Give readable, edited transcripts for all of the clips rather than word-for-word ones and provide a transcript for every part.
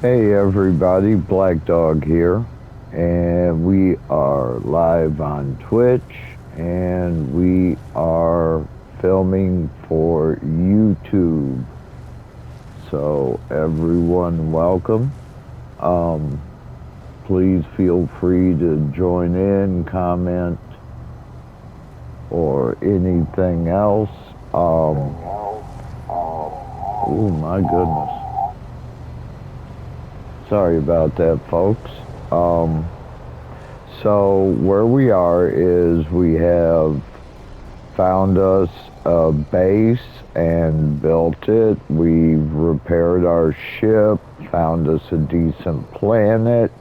Hey everybody, Black Dog here, and we are live on Twitch, and we are filming for YouTube. So everyone, welcome. Please feel free to join in, comment, or anything else. Oh my goodness. Sorry about that, folks. So where we are is we have found us a base and built it. We've repaired our ship, found us a decent planet.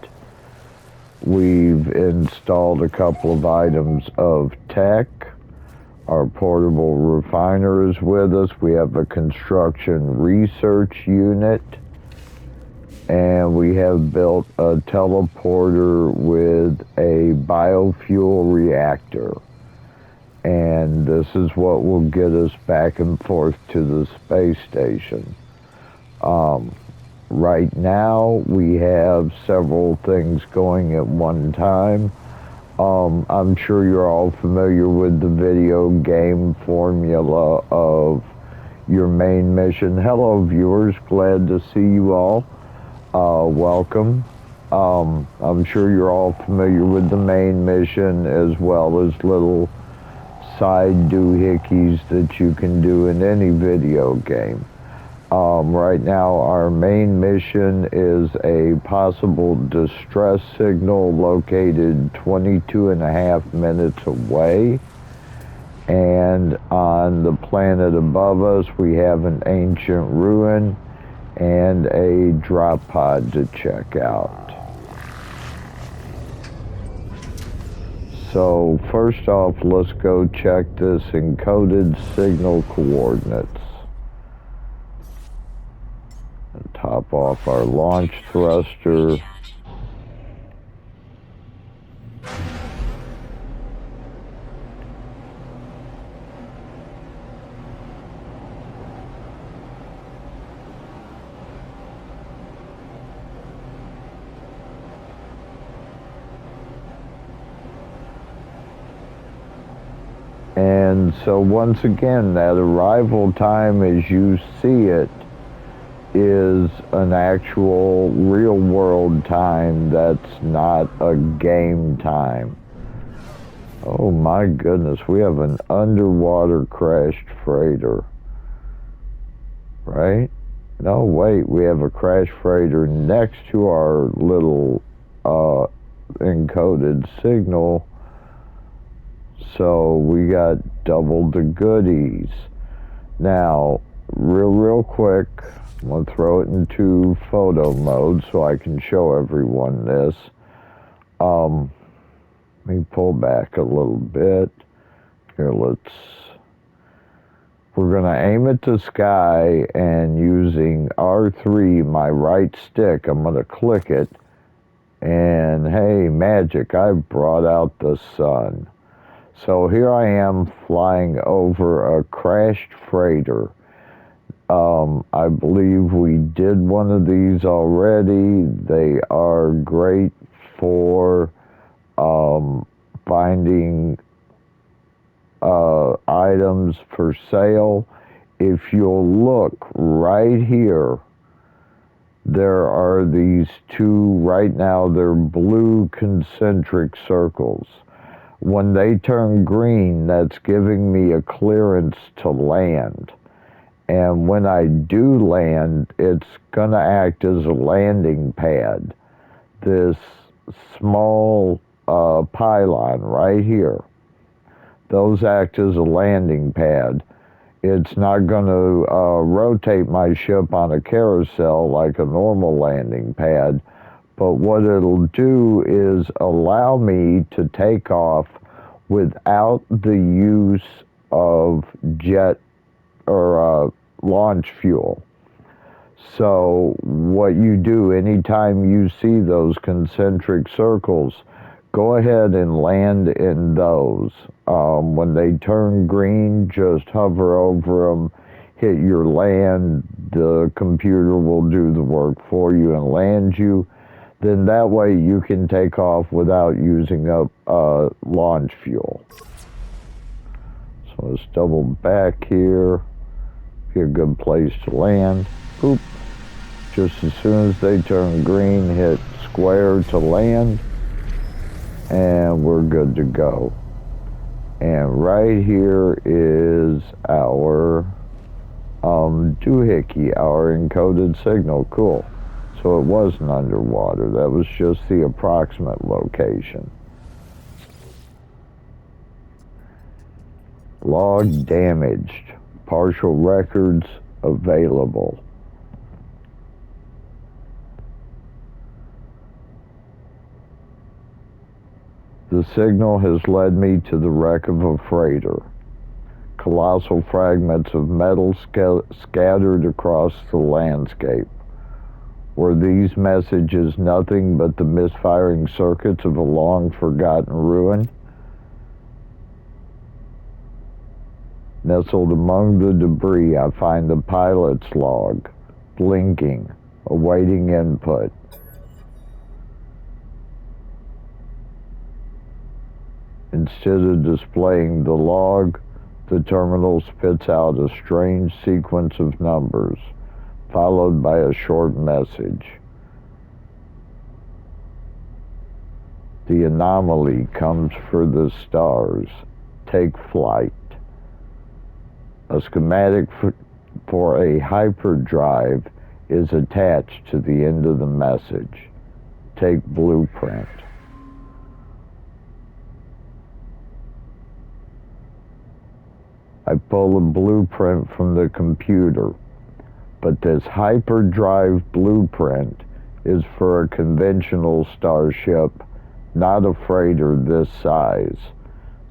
We've installed a couple of items of tech. Our portable refiner is with us. We have a construction research unit. And we have built a teleporter with a biofuel reactor. And this is what will get us back and forth to the space station. Right now, we have several things going at one time. I'm sure you're all familiar with the video game formula of your main mission. Hello, viewers. Glad to see you all. Welcome. I'm sure you're all familiar with the main mission as well as little side doohickeys that you can do in any video game. Right now our main mission is a possible distress signal located 22.5 minutes away. And on the planet above us we have an ancient ruin and a drop pod to check out. So first off, let's go check this encoded signal coordinates. And top off our launch thruster. And so once again, that arrival time as you see it is an actual real world time. That's not a game time. Oh my goodness, we have an underwater crashed freighter. Right? No, wait, we have a crashed freighter next to our little encoded signal. So we got double the goodies. Now, real quick, I'm going to throw it into photo mode so I can show everyone this. Let me pull back a little bit. Here, we're going to aim at the sky, and using R3, my right stick, I'm going to click it. And hey, magic, I've brought out the sun. So here I am flying over a crashed freighter. I believe we did one of these already. They are great for finding items for sale. If you'll look right here, there are these two, right now they're blue concentric circles. When they turn green, that's giving me a clearance to land. And when I do land, it's gonna act as a landing pad. This small pylon right here, those act as a landing pad. It's not gonna rotate my ship on a carousel like a normal landing pad. But what it'll do is allow me to take off without the use of jet or launch fuel. So what you do anytime you see those concentric circles, go ahead and land in those. When they turn green, just hover over them, hit your land, the computer will do the work for you and land you. Then that way you can take off without using up launch fuel. So let's double back here. Be a good place to land. Oop. Just as soon as they turn green, hit square to land, and we're good to go. And right here is our doohickey, our encoded signal. Cool. So it wasn't underwater. That was just the approximate location. Log damaged. Partial records available. The signal has led me to the wreck of a freighter. Colossal fragments of metal scattered across the landscape. Were these messages nothing but the misfiring circuits of a long-forgotten ruin? Nestled among the debris, I find the pilot's log, blinking, awaiting input. Instead of displaying the log, the terminal spits out a strange sequence of numbers, followed by a short message. The anomaly comes for the stars. Take flight. A schematic for a hyperdrive is attached to the end of the message. Take blueprint. I pull a blueprint from the computer, but this hyperdrive blueprint is for a conventional starship, not a freighter this size.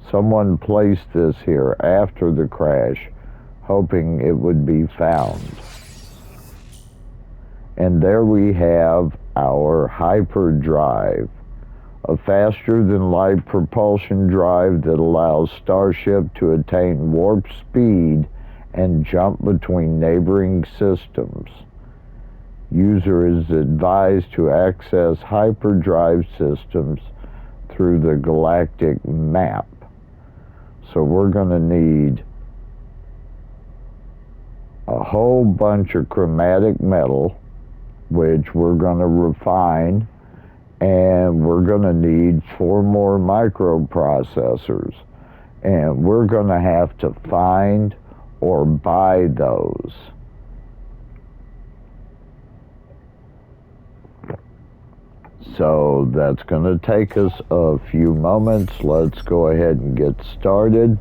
Someone placed this here after the crash, hoping it would be found. And there we have our hyperdrive, a faster-than-light propulsion drive that allows Starship to attain warp speed and jump between neighboring systems. User is advised to access hyperdrive systems through the galactic map. So we're going to need a whole bunch of chromatic metal, which we're going to refine, and we're going to need 4 more microprocessors, and we're going to have to find or buy those. So that's going to take us a few moments. Let's go ahead and get started.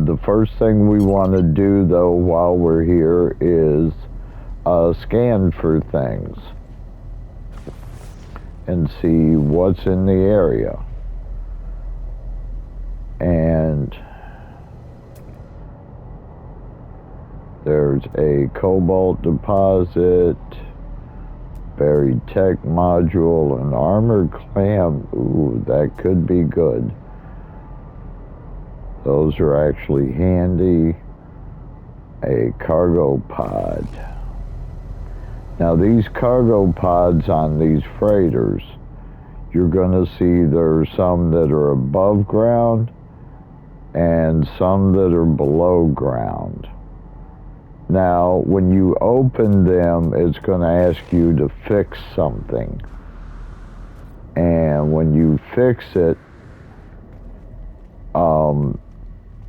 The first thing we want to do, though, while we're here is scan for things and see what's in the area. And there's a cobalt deposit, buried tech module, an armored clam. Ooh, that could be good. Those are actually handy. A cargo pod. Now these cargo pods on these freighters, you're going to see there are some that are above ground and some that are below ground. Now when you open them, it's going to ask you to fix something. And when you fix it,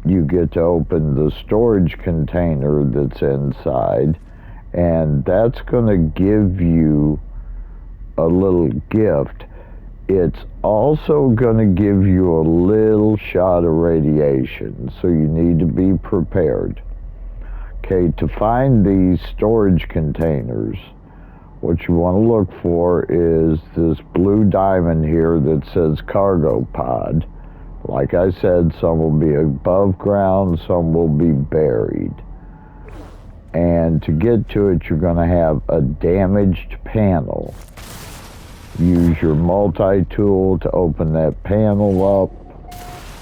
you get to open the storage container that's inside, and that's going to give you a little gift. It's also going to give you a little shot of radiation, so you need to be prepared. Okay, to find these storage containers, what you want to look for is this blue diamond here that says cargo pod. Like I said, some will be above ground, some will be buried. And to get to it, you're going to have a damaged panel. Use your multi-tool to open that panel up.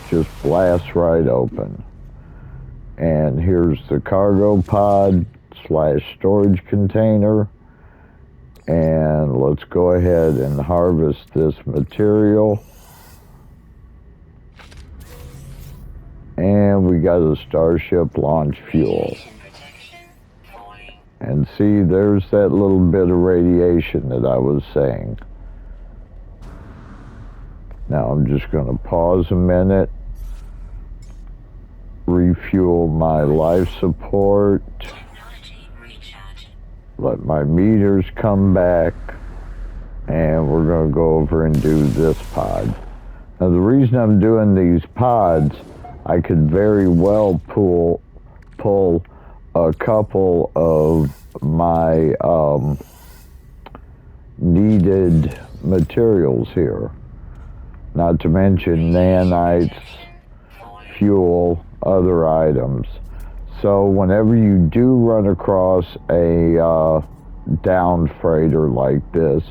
Just blast right open. And here's the cargo pod / storage container. And let's go ahead and harvest this material. And we got a Starship launch fuel. And see, there's that little bit of radiation that I was saying. Now I'm just going to pause a minute, refuel my life support, let my meters come back, and we're going to go over and do this pod. Now the reason I'm doing these pods, I could very well pull a couple of my needed materials here. Not to mention nanites, fuel, other items. So whenever you do run across a down freighter like this,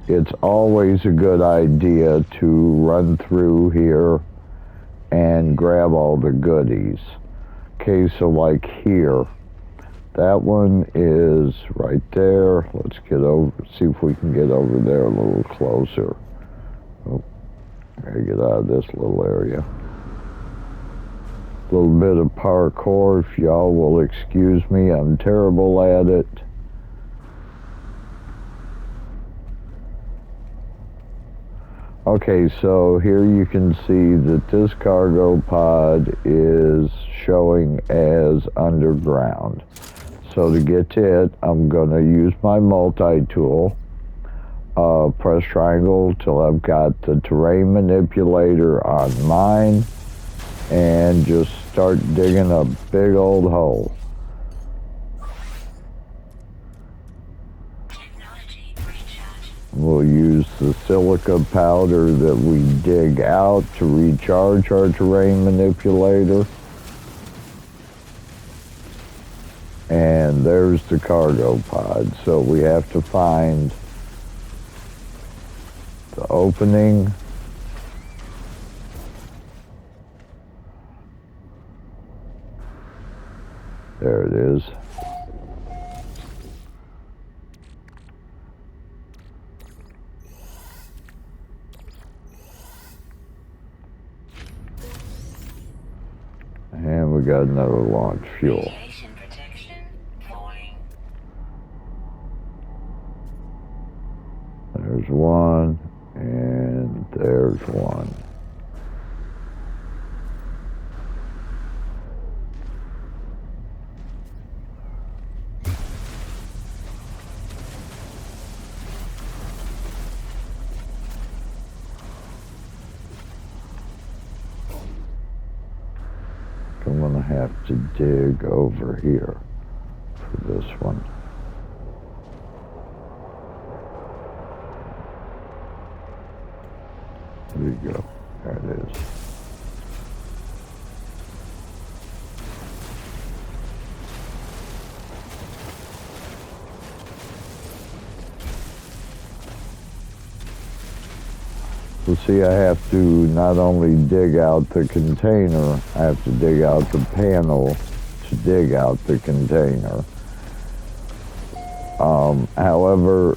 it's always a good idea to run through here and grab all the goodies. Okay, so like here, that one is right there. Let's get over, see if we can get over there a little closer. Oh, I gotta get out of this little area. A little bit of parkour, if y'all will excuse me, I'm terrible at it. Okay, so here you can see that this cargo pod is showing as underground. So to get to it, I'm going to use my multi-tool. Press triangle till I've got the terrain manipulator on mine, and just start digging a big old hole. We'll use the silica powder that we dig out to recharge our terrain manipulator. And there's the cargo pod. So we have to find the opening. There it is. And we got another launch fuel. There's one, and there's one. I'm gonna have to dig over here for this one. There you go. There it is. So see, I have to not only dig out the container, I have to dig out the panel to dig out the container. However,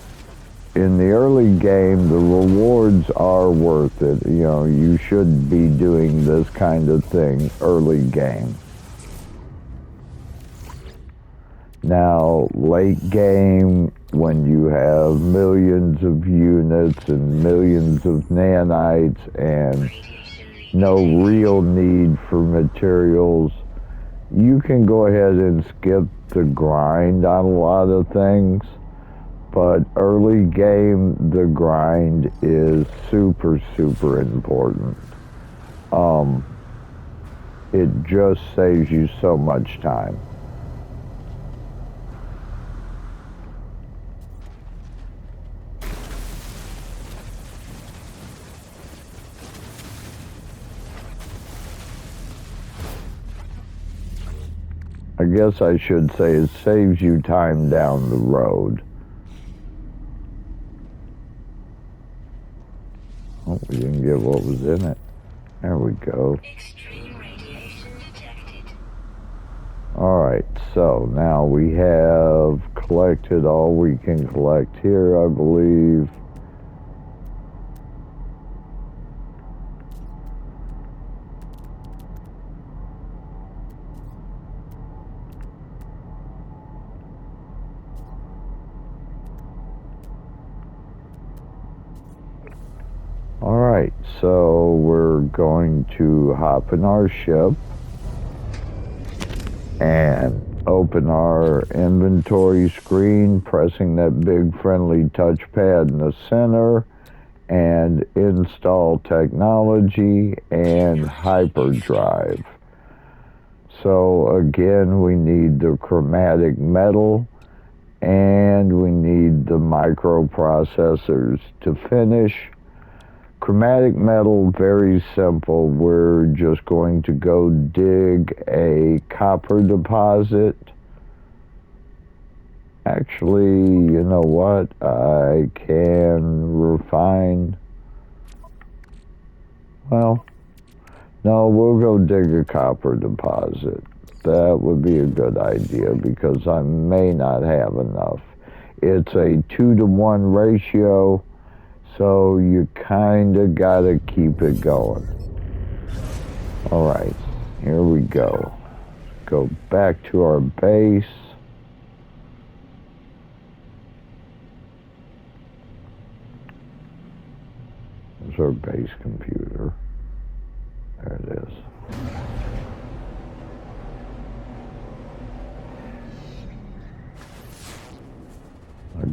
in the early game, the rewards are worth it. You know, you should be doing this kind of thing early game. Now, late game, when you have millions of units and millions of nanites and no real need for materials, you can go ahead and skip the grind on a lot of things. But early game, the grind is super, super important. It just saves you so much time. I guess I should say it saves you time down the road. Oh, we didn't get what was in it. There we go. Extreme radiation detected. Alright, so now we have collected all we can collect here, I believe. Alright, so we're going to hop in our ship and open our inventory screen, pressing that big friendly touchpad in the center, and install technology and hyperdrive. So again, we need the chromatic metal and we need the microprocessors to finish. Chromatic metal, very simple. We're just going to go dig a copper deposit. Actually, you know what? I can refine. Well, no, we'll go dig a copper deposit. That would be a good idea because I may not have enough. It's a 2-to-1 ratio. So you kind of got to keep it going. All right, here we go. Go back to our base. There's our base computer. There it is.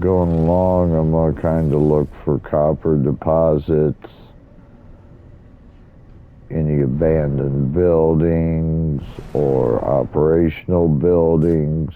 Going along, I'm going to kind of look for copper deposits, any abandoned buildings or operational buildings.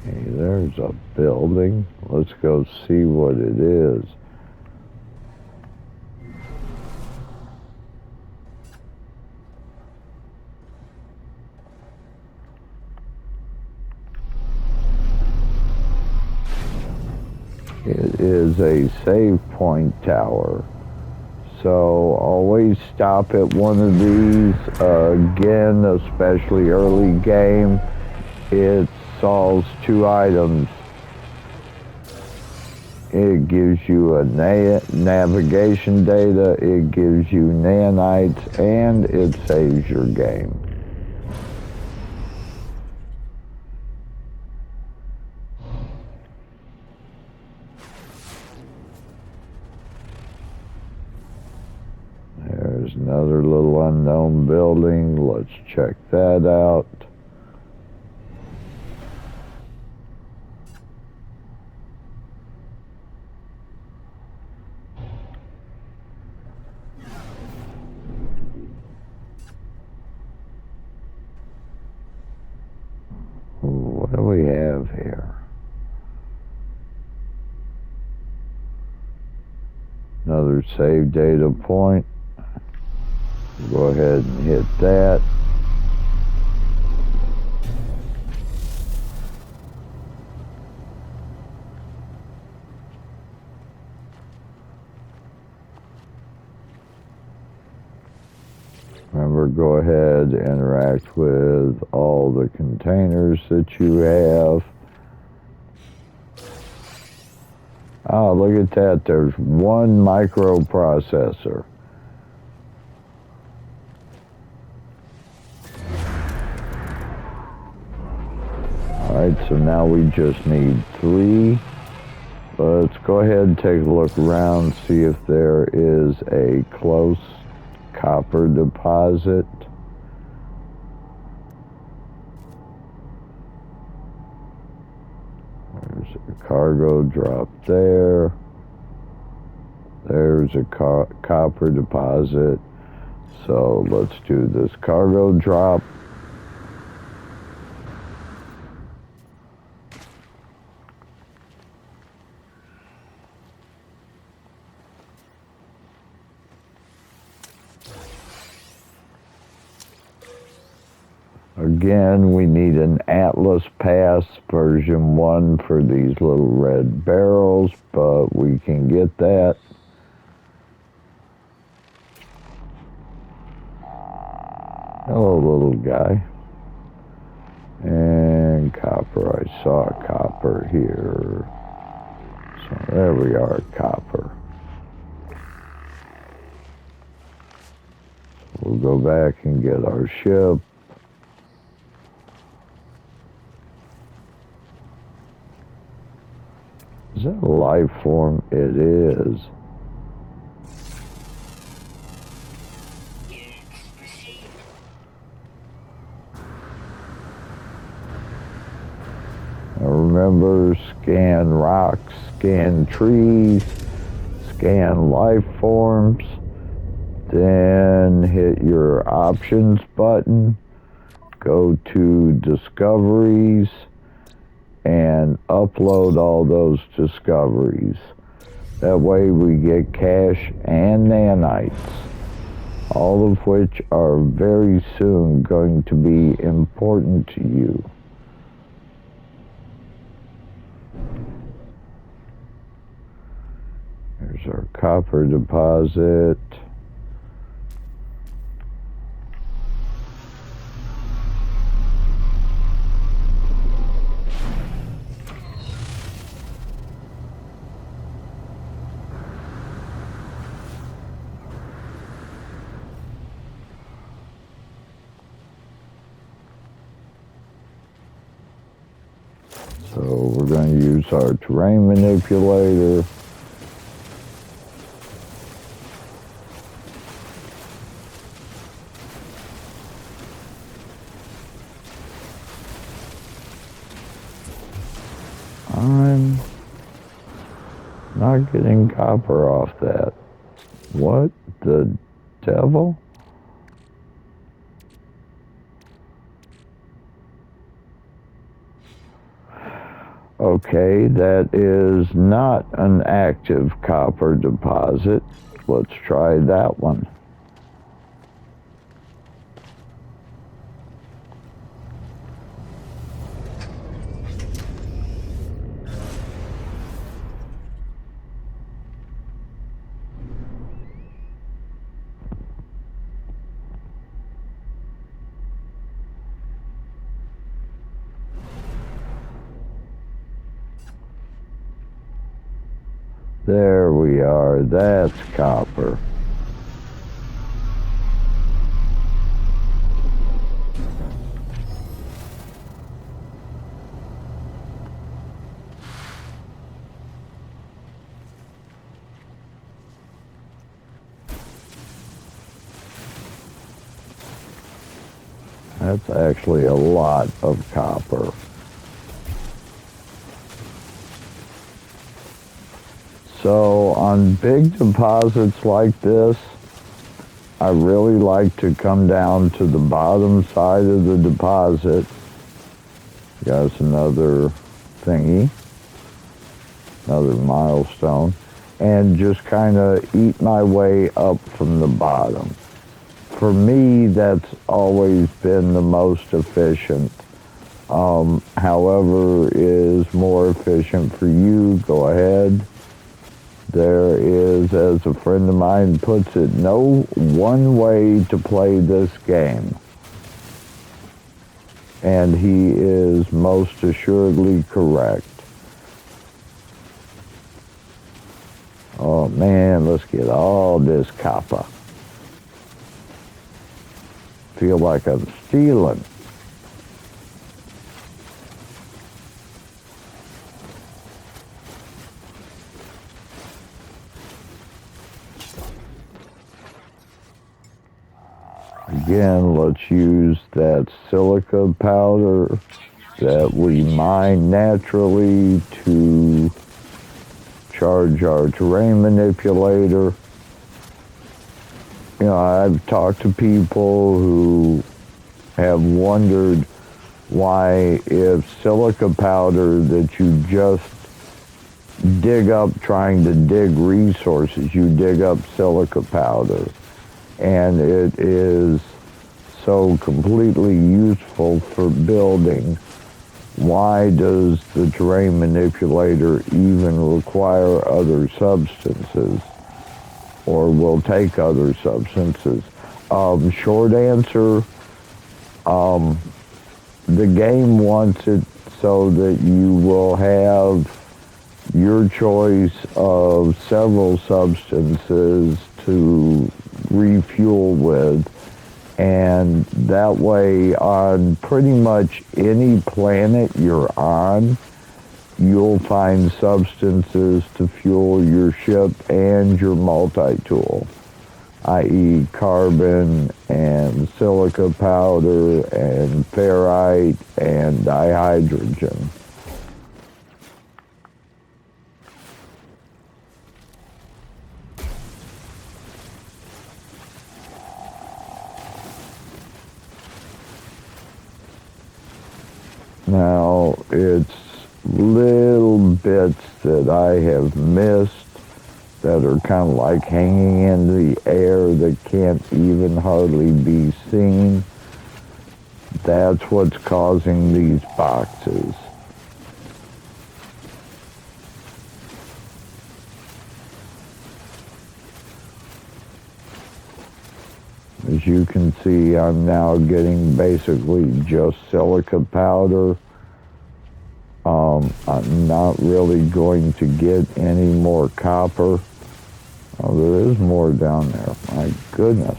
Hey, there's a building. Let's go see what it is. It is a save point tower. So always stop at one of these. Again, especially early game, it solves 2 items. It gives you a navigation data, it gives you nanites, and it saves your game. There's another little unknown building. Let's check that out. What do we have here? Another save data point. Go ahead and hit that. Remember, go ahead, interact with all the containers that you have. Oh, look at that. There's 1 microprocessor. Alright, so now we just need 3. Let's go ahead and take a look around, see if there is a close copper deposit. There's a cargo drop there. There's a copper deposit. So let's do this cargo drop. Again, we need an Atlas Pass version 1 for these little red barrels, but we can get that. Hello, little guy. And copper, I saw copper here. So there we are, copper. We'll go back and get our ship. Is that a life form? It is. Now remember, scan rocks, scan trees, scan life forms, then hit your options button, go to discoveries, and upload all those discoveries. That way we get cash and nanites, all of which are very soon going to be important to you. There's our copper deposit. So we're going to use our terrain manipulator. I'm not getting copper off that. What the devil? Okay, that is not an active copper deposit. Let's try that one. There we are, that's copper. That's actually a lot of copper. So on big deposits like this, I really like to come down to the bottom side of the deposit. Got another thingy, another milestone, and just kind of eat my way up from the bottom. For me, that's always been the most efficient. However is more efficient for you, go ahead. There is, as a friend of mine puts it, no one way to play this game. And he is most assuredly correct. Oh man, let's get all this copper. Feel like I'm stealing. Again, let's use that silica powder that we mine naturally to charge our terrain manipulator. You know, I've talked to people who have wondered why, if silica powder that you just dig up trying to dig resources, you dig up silica powder, and it is so completely useful for building, why does the terrain manipulator even require other substances, or will take other substances? Short answer, the game wants it so that you will have your choice of several substances to refuel with, and that way on pretty much any planet you're on, you'll find substances to fuel your ship and your multi-tool, i.e. carbon and silica powder and ferrite and dihydrogen. Now, it's little bits that I have missed that are kind of like hanging in the air that can't even hardly be seen. That's what's causing these boxes. As you can see, I'm now getting basically just silica powder. I'm not really going to get any more copper. Oh, there is more down there. My goodness.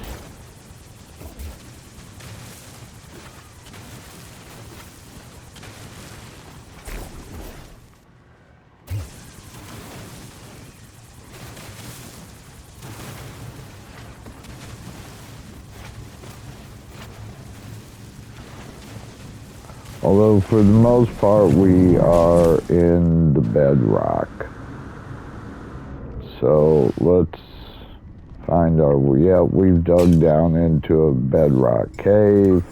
Although for the most part we are in the bedrock. So let's find our, we've dug down into a bedrock cave.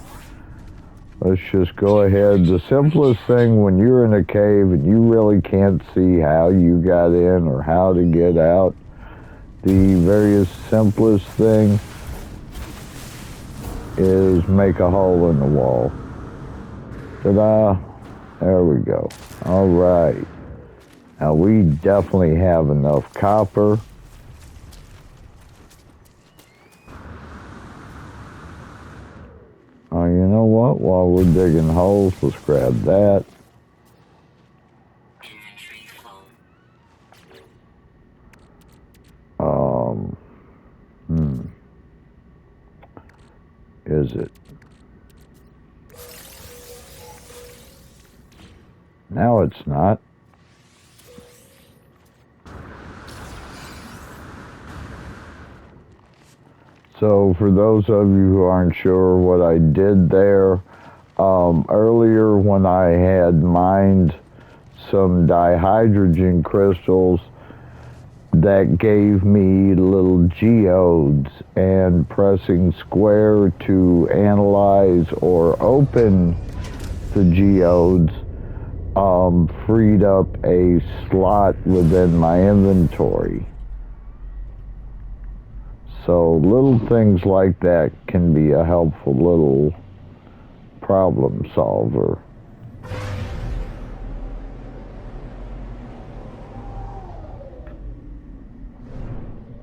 Let's just go ahead. The simplest thing when you're in a cave and you really can't see how you got in or how to get out, the very simplest thing is make a hole in the wall. Ta-da! There we go. All right. Now we definitely have enough copper. Oh, you know what? While we're digging holes, let's grab that. Is it? Now it's not. So for those of you who aren't sure what I did there, earlier when I had mined some dihydrogen crystals, that gave me little geodes, and pressing square to analyze or open the geodes freed up a slot within my inventory. So little things like that can be a helpful little problem solver.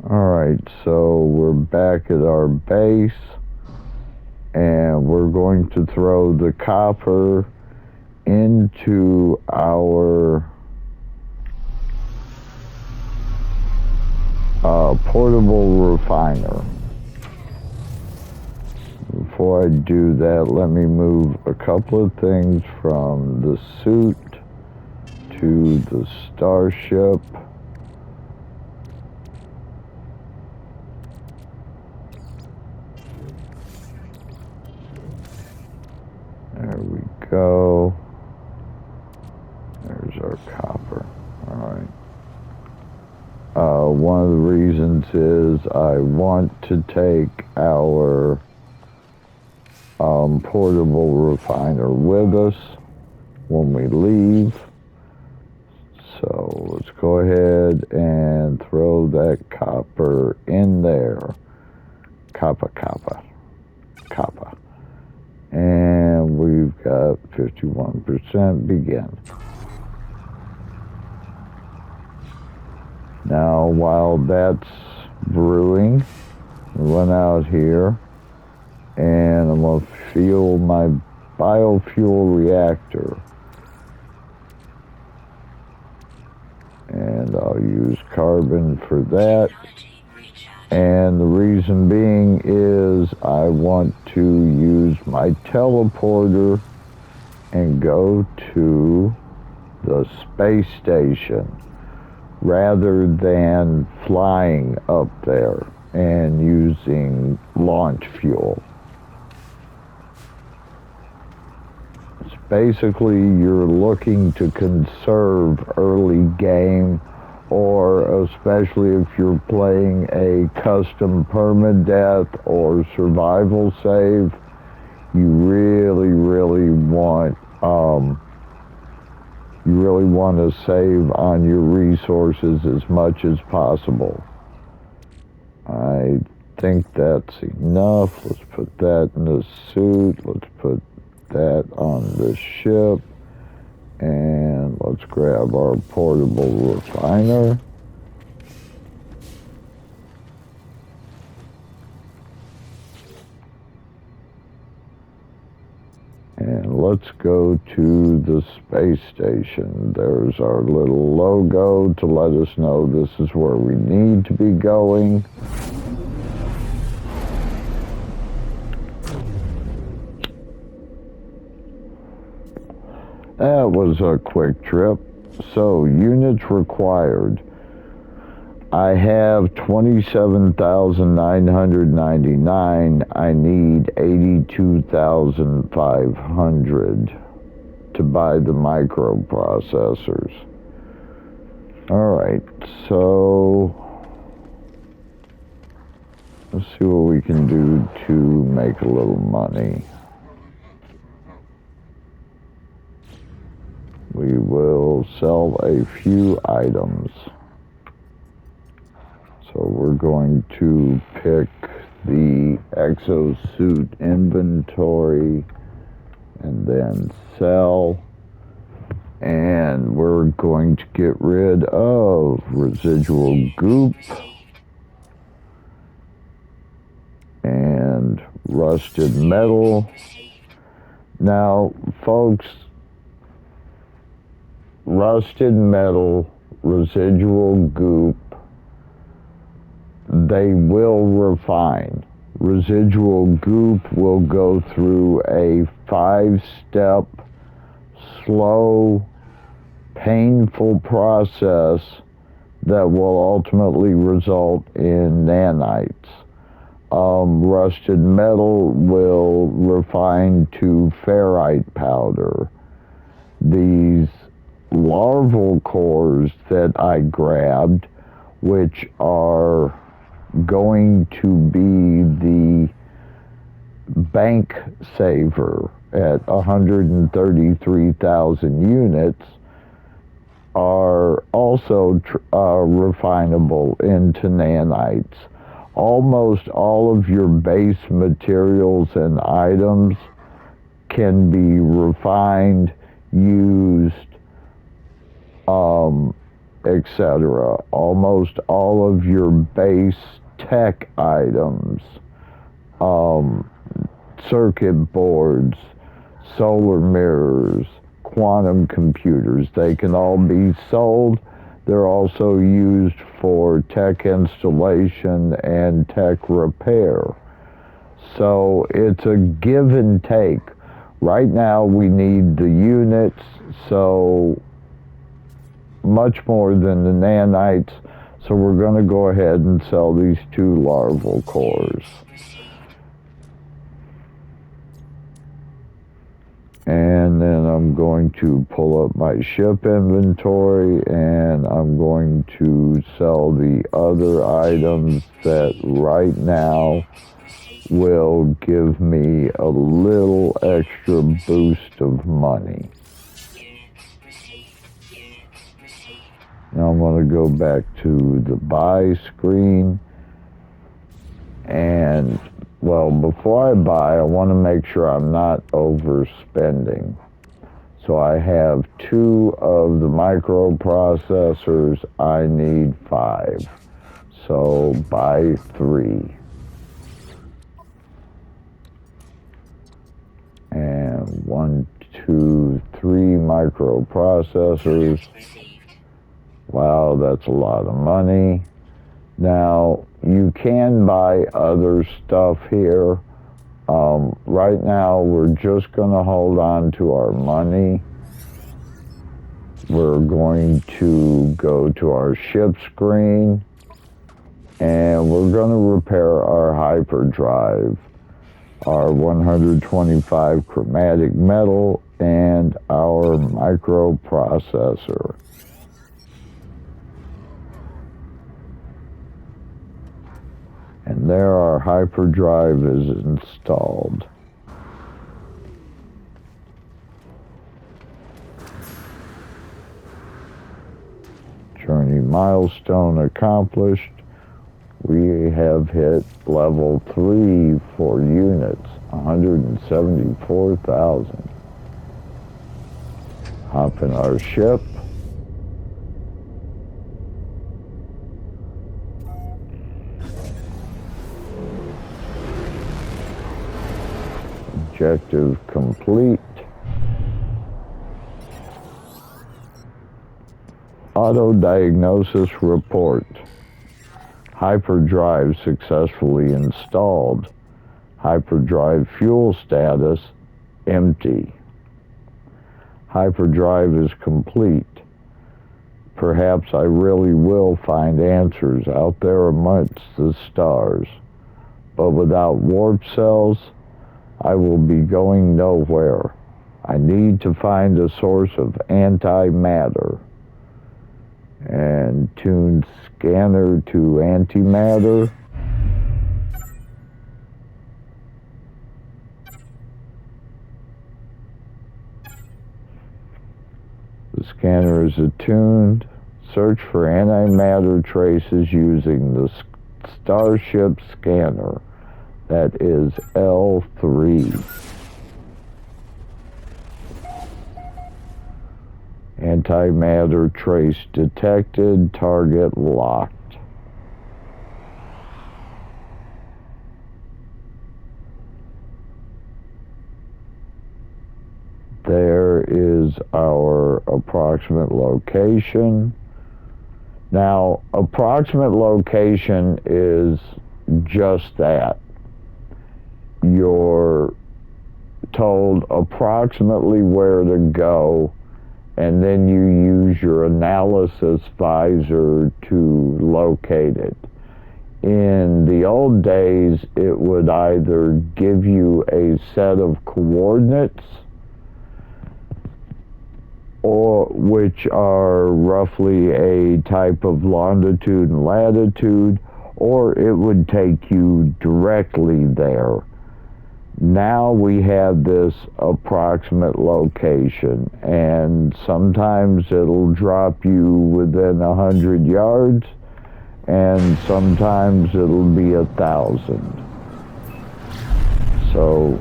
Alright, so we're back at our base, and we're going to throw the copper into our portable refiner. Before I do that, let me move a couple of things from the suit to the starship. There we go. There's our copper. All right. One of the reasons is I want to take our portable refiner with us when we leave. So let's go ahead and throw that copper in there. Copper. And we've got 51%, begin. Now, while that's brewing, we went out here, and I'm going to fuel my biofuel reactor. And I'll use carbon for that. And the reason being is I want to use my teleporter and go to the space station rather than flying up there and using launch fuel. It's basically you're looking to conserve early game, or especially if you're playing a custom permadeath or survival save, you really want to save on your resources as much as possible. I think that's enough. Let's put that in the suit. Let's put that on the ship. And let's grab our portable refiner. And let's go to the space station. There's our little logo to let us know this is where we need to be going. That was a quick trip. So, units required. I have 27,999. I need 82,500 to buy the microprocessors. Alright, so let's see what we can do to make a little money. We will sell a few items. So we're going to pick the exosuit inventory and then sell. And we're going to get rid of residual goop and rusted metal. Now, folks, rusted metal, residual goop, they will refine. Residual goop will go through a 5-step, slow, painful process that will ultimately result in nanites. Rusted metal will refine to ferrite powder. These larval cores that I grabbed, which are going to be the bank saver at 133,000 units, are also refinable into nanites. Almost all of your base materials and items can be refined, used, etc. Almost all of your base tech items, circuit boards, solar mirrors, quantum computers, they can all be sold. They're also used for tech installation and tech repair. So it's a give and take. Right now we need the units, so much more than the nanites, so we're going to go ahead and sell these 2 larval cores. And then I'm going to pull up my ship inventory, and I'm going to sell the other items that right now will give me a little extra boost of money. Now I'm going to go back to the buy screen, and well, before I buy, I want to make sure I'm not overspending. So I have 2 of the microprocessors. I need 5. So buy 3. And 1, 2, 3 microprocessors. Wow, that's a lot of money. Now, you can buy other stuff here. Right now, we're just going to hold on to our money. We're going to go to our ship screen, and we're going to repair our hyperdrive, our 125 chromatic metal, and our microprocessor. And there our hyperdrive is installed. Journey milestone accomplished. We have hit level 3 for units, 174,000. Hop in our ship. Objective complete. Auto diagnosis report. Hyperdrive successfully installed. Hyperdrive fuel status empty. Hyperdrive is complete. Perhaps I really will find answers out there amongst the stars. But without warp cells, I will be going nowhere. I need to find a source of antimatter. And tune scanner to antimatter. The scanner is attuned. Search for antimatter traces using the Starship scanner. That is L3. Antimatter trace detected. Target locked. There is our approximate location. Now, approximate location is just that. You're told approximately where to go, and then you use your analysis visor to locate it. In the old days, it would either give you a set of coordinates, or which are roughly a type of longitude and latitude, or it would take you directly there. Now we have this approximate location, and sometimes it'll drop you within 100 yards, and sometimes it'll be 1,000. So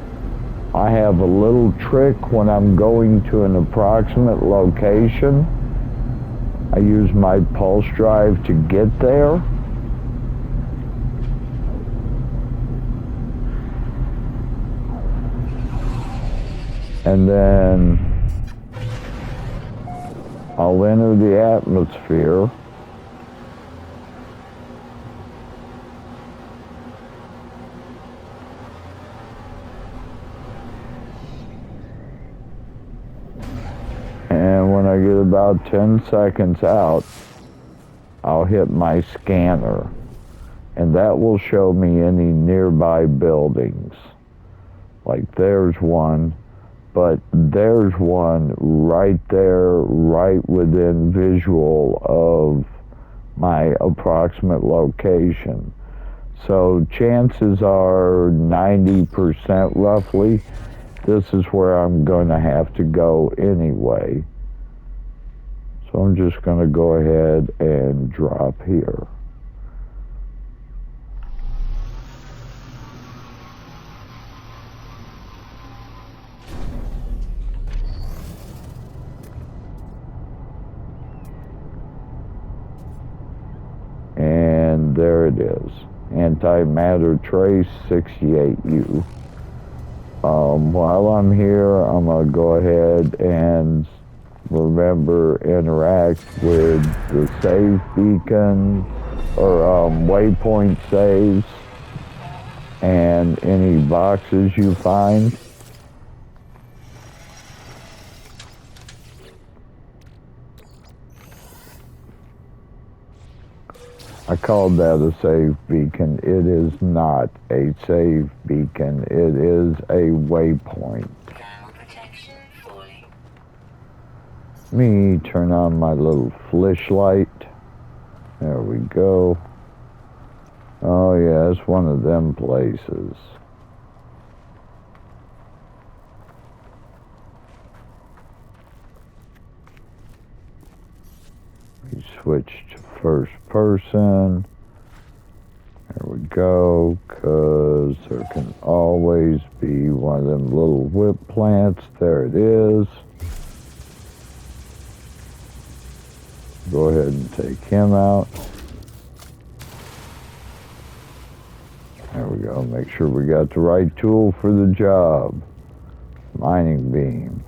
I have a little trick when I'm going to an approximate location. I use my pulse drive to get there. And then I'll enter the atmosphere. And when I get about 10 seconds out, I'll hit my scanner. And that will show me any nearby buildings. Like there's one. but there's one right there, right within visual of my approximate location. So chances are 90% roughly, this is where I'm going to have to go anyway. So I'm just going to go ahead and drop here. And there it is. Antimatter trace 68U. While I'm here, I'm going to go ahead and remember interact with the save beacon or waypoint saves and any boxes you find. I called that a save beacon. It is not a save beacon. It is a waypoint. Let me turn on my little flashlight. There we go. Oh yeah, it's one of them places. We switch to first person. There we go, because there can always be one of them little whip plants. There it is. Go ahead and take him out. There we go, make sure we got the right tool for the job. Mining beam.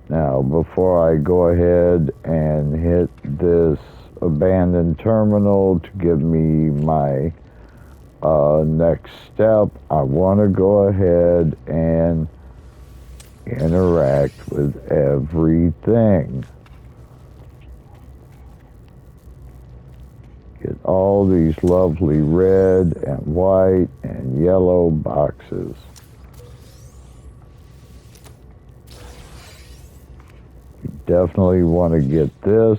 Now, before I go ahead and hit this abandoned terminal to give me my next step, I want to go ahead and interact with everything. Get all these lovely red and white and yellow boxes. You definitely want to get this.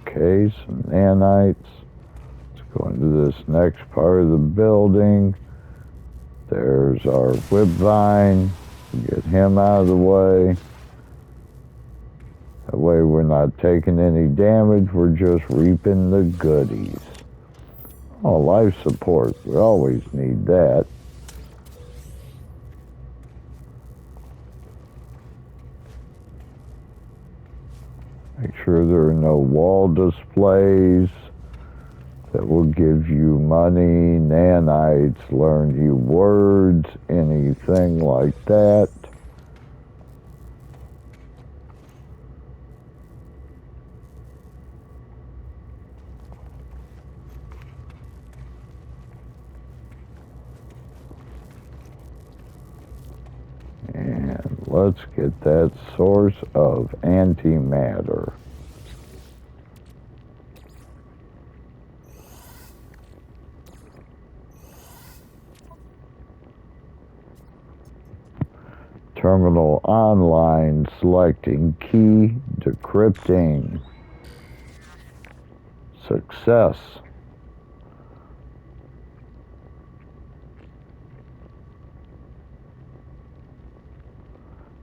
Okay, some nanites. Let's go into this next part of the building. There's our whip vine. Get him out of the way. That way we're not taking any damage, we're just reaping the goodies. Oh, life support, we always need that. Make sure there are no wall displays that will give you money, nanites, learn you words, anything like that. And let's get that source of antimatter. Terminal online, selecting key decrypting. Success.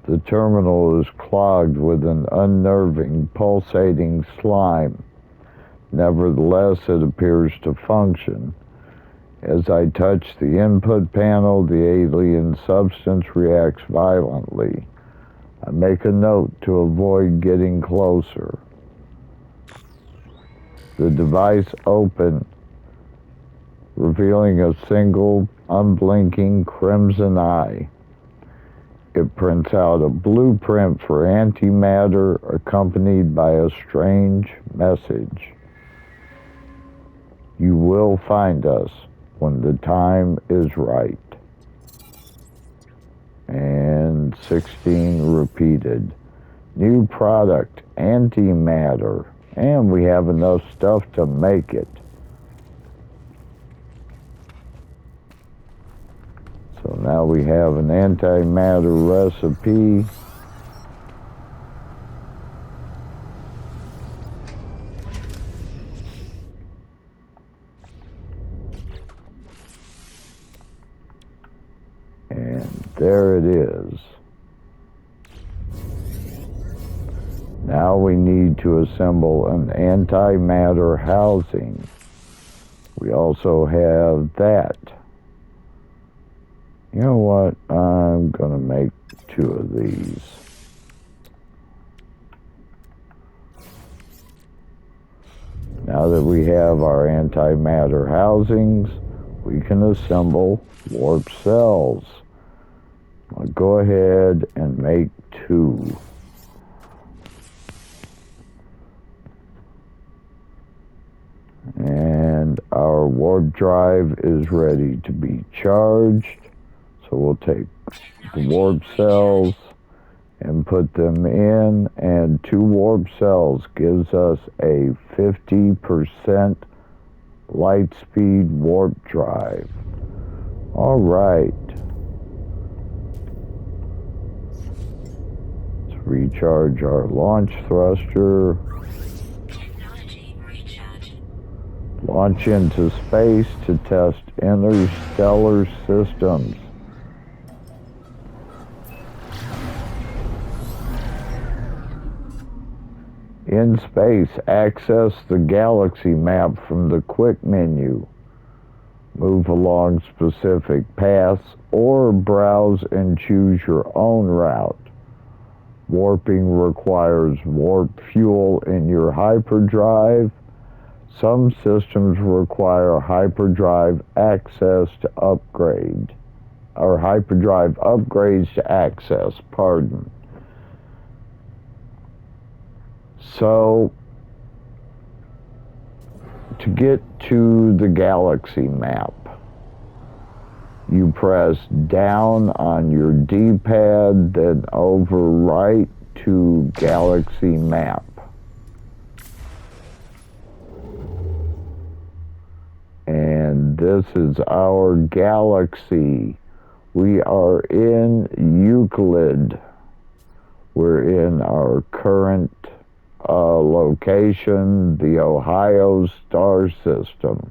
The terminal is clogged with an unnerving, pulsating slime. Nevertheless, it appears to function. As I touch the input panel, the alien substance reacts violently. I make a note to avoid getting closer. The device opens, revealing a single, unblinking crimson eye. It prints out a blueprint for antimatter accompanied by a strange message. You will find us when the time is right. And 16 repeated. New product, antimatter. and we have enough stuff to make it. So now we have an antimatter recipe. And there it is. Now we need to assemble an antimatter housing. We also have that. You know what? I'm going to make 2 of these. Now that we have our antimatter housings, we can assemble warp cells. I'll go ahead and make 2. And our warp drive is ready to be charged. So we'll take the warp cells and put them in, and 2 warp cells gives us a 50% light speed warp drive. All right. Let's recharge our launch thruster. Launch into space to test interstellar systems. In space, access the galaxy map from the quick menu. Move along specific paths or browse and choose your own route. Warping requires warp fuel in your hyperdrive. Some systems require hyperdrive access to upgrade, or hyperdrive upgrades to access, pardon. So, to get to the galaxy map, you press down on your D-pad, then overwrite to galaxy map. And this is our galaxy. We are in Euclid. We're in our current location, the Ohio star system.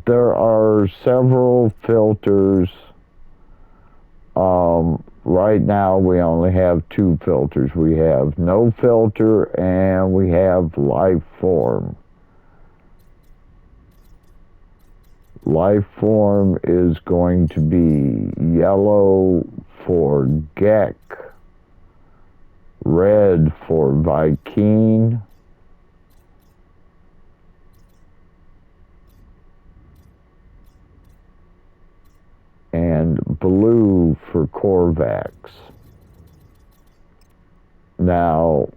There are several filters. Right now we only have 2 filters. We have no filter and we have life form. Life form is going to be yellow for Gek, red for Viking, and blue for Korvax. Now,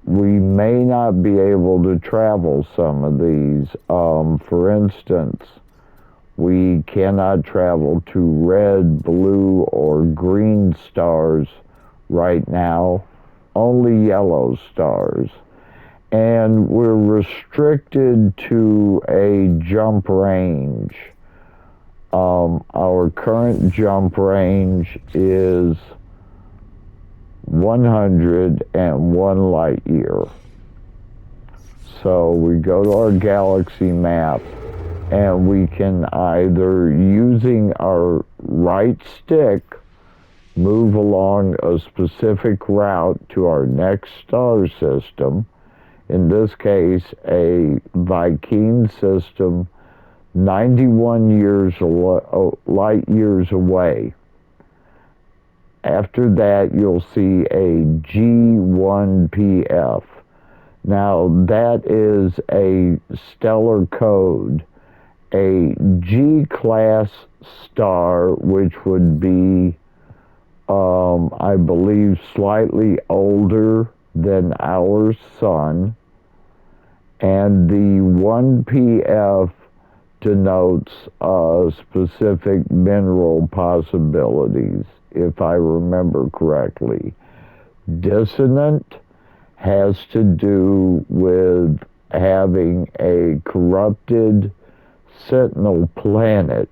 we may not be able to travel some of these. For instance, we cannot travel to red, blue, or green stars right now, only yellow stars. And we're restricted to a jump range. Our current jump range is 101 light year. So we go to our galaxy map and we can either, using our right stick, move along a specific route to our next star system. In this case, a Viking system 91 light years away. After that, you'll see a G1PF. Now, that is a stellar code. A G-class star, which would be, I believe, slightly older than our sun. And the 1PF denotes specific mineral possibilities, if I remember correctly. Dissonant has to do with having a corrupted sentinel planet.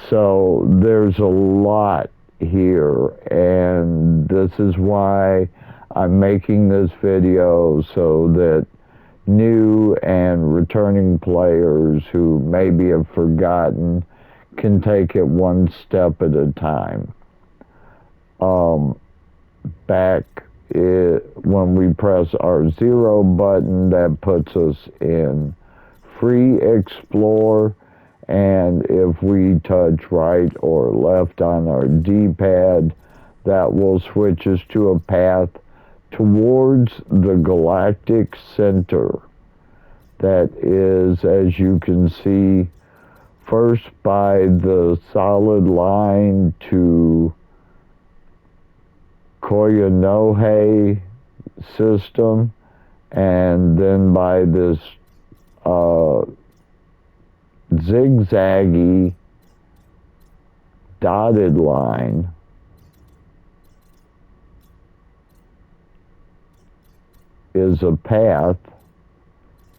So there's a lot here, and this is why I'm making this video, so that new and returning players who maybe have forgotten can take it one step at a time. When we press our 0 button, that puts us in free explore, and if we touch right or left on our D-pad, that will switch us to a path towards the galactic center. That is, as you can see, first by the solid line to Koyanohe system, and then by this zigzaggy dotted line is a path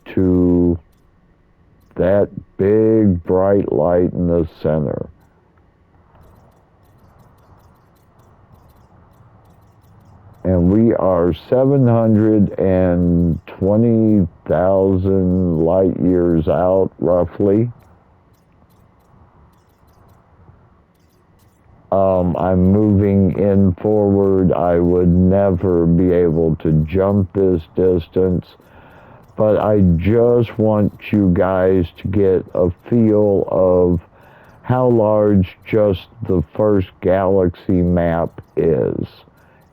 to that big bright light in the center. And we are 720,000 light years out, roughly. I'm moving in forward. I would never be able to jump this distance, but I just want you guys to get a feel of how large just the first galaxy map is.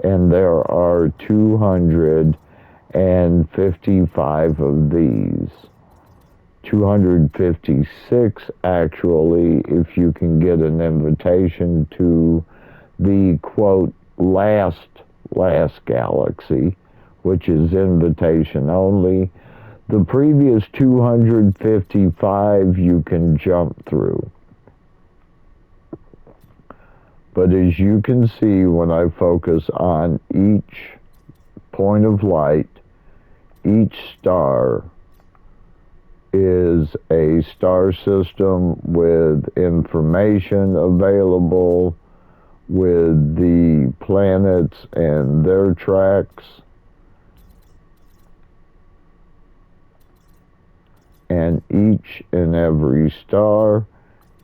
And there are 255 of these. 256 actually, if you can get an invitation to the quote last galaxy, which is invitation only. The previous 255 you can jump through. But as you can see, when I focus on each point of light, each star is a star system with information available, with the planets and their tracks, and each and every star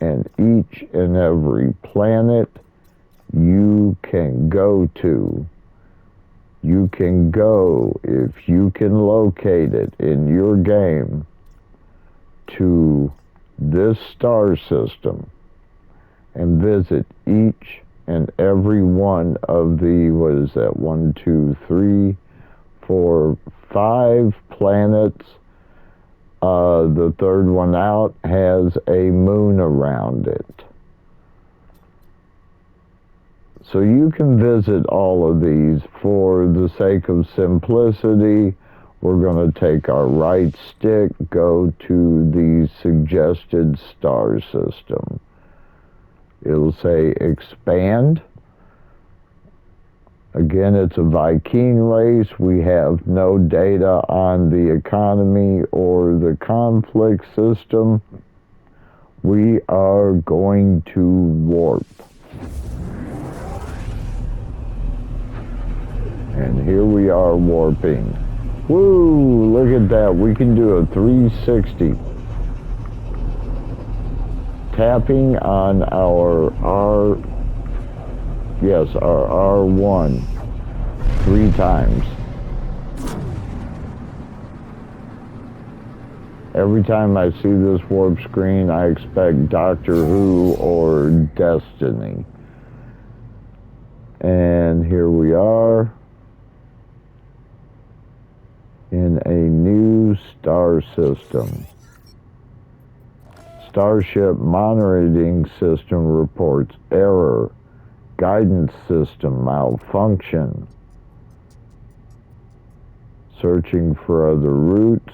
and each and every planet you can go to. You can go, if you can locate it in your game, to this star system and visit each and every one of the, what is that, 1, 2, 3, 4, 5 planets. The third one out has a moon around it. So you can visit all of these. For the sake of simplicity, we're going to take our right stick, go to the suggested star system. It'll say expand. Again, it's a Viking race. We have no data on the economy or the conflict system. We are going to warp. And here we are warping. Woo, look at that. We can do a 360. Tapping on our R1 3 times. Every time I see this warp screen, I expect Doctor Who or Destiny. And here we are in a new star system. Starship monitoring system reports error. Guidance system malfunction. Searching for other routes.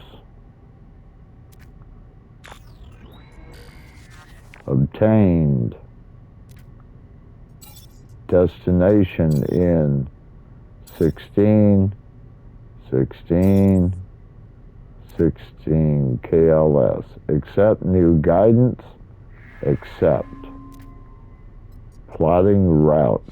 Obtained. Destination in 16, 16, 16 KLS. Accept new guidance. Accept. Plotting route.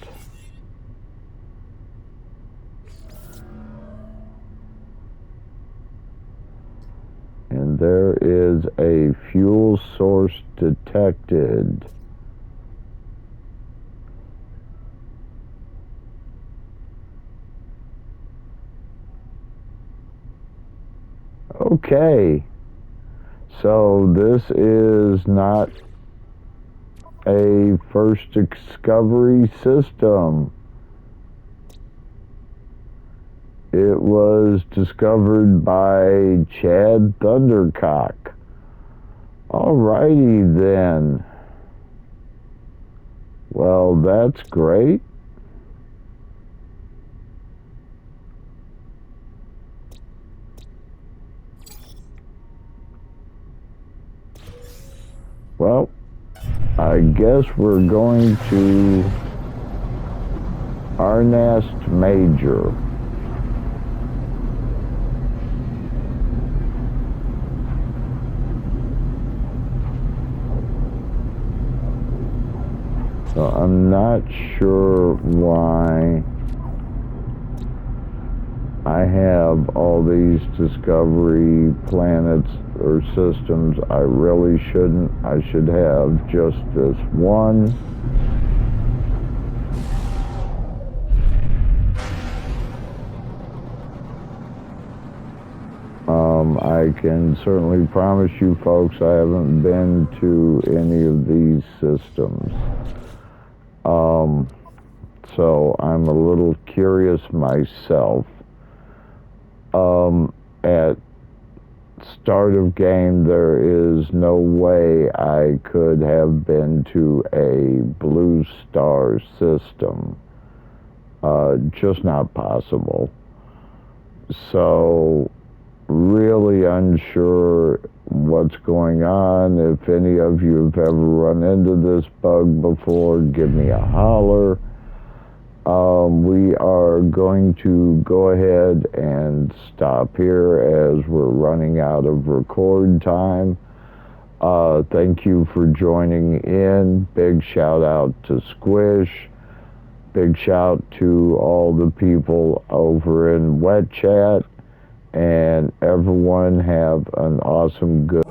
And there is a fuel source detected. Okay. So this is not a first discovery system. It was discovered by Chad Thundercock. Alrighty then. Well, that's great. Well, I guess we're going to Arnast Major. So I'm not sure why I have all these discovery planets or systems. I really shouldn't. I should have just this one. I can certainly promise you folks I haven't been to any of these systems. So I'm a little curious myself. At start of game, there is no way I could have been to a blue star system. Just not possible. So really unsure what's going on. If any of you have ever run into this bug before, give me a holler. We are going to go ahead and stop here as we're running out of record time. Thank you for joining in. Big shout out to Squish. Big shout to all the people over in Wet Chat. And everyone have an awesome good